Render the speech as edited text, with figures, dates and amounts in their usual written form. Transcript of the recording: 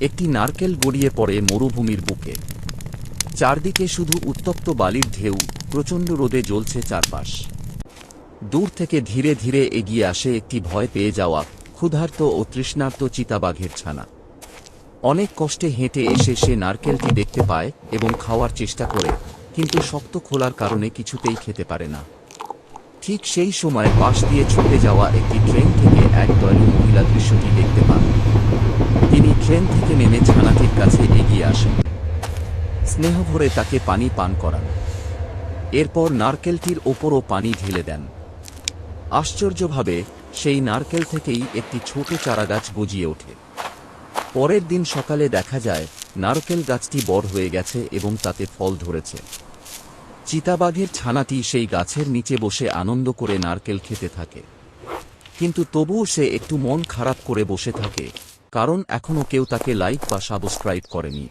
একটি নারকেল গড়িয়ে পড়ে মরুভূমির বুকে। চারদিকে শুধু উত্তপ্ত বালির ঢেউ, প্রচণ্ড রোদে জ্বলছে চারপাশ। দূর থেকে ধীরে ধীরে এগিয়ে আসে একটি ভয় পেয়ে যাওয়া, ক্ষুধার্ত ও তৃষ্ণার্ত চিতাবাঘের ছানা। অনেক কষ্টে হেঁটে এসে সে নারকেলটি দেখতে পায় এবং খাওয়ার চেষ্টা করে, কিন্তু শক্ত খোলার কারণে কিছুতেই খেতে পারে না। ঠিক সেই সময় পাশ দিয়ে ছুটে যাওয়া একটি ট্রেন থেকে এক দয়ালু মহিলা দৃশ্যটি দেখতে পান। তিনি ট্রেন থেকে নেমে ছানাটির কাছে এগিয়ে আসেন, স্নেহ ভরে তাকে পানি পান করান। এরপর নারকেলটির ওপরও পানি ঢেলে দেন। আশ্চর্যভাবে সেই নারকেল থেকেই একটি ছোট চারাগাছ গজিয়ে ওঠে। পরের দিন সকালে দেখা যায় নারকেল গাছটি বড় হয়ে গেছে এবং তাতে ফল ধরেছে। চিতাবাঘের ছানাটি সেই গাছের নিচে বসে আনন্দ করে নারকেল খেতে থাকে। কিন্তু তবুও সে একটু মন খারাপ করে বসে থাকে, কারণ এখনও কেউ তাকে লাইক বা সাবস্ক্রাইব করেনি।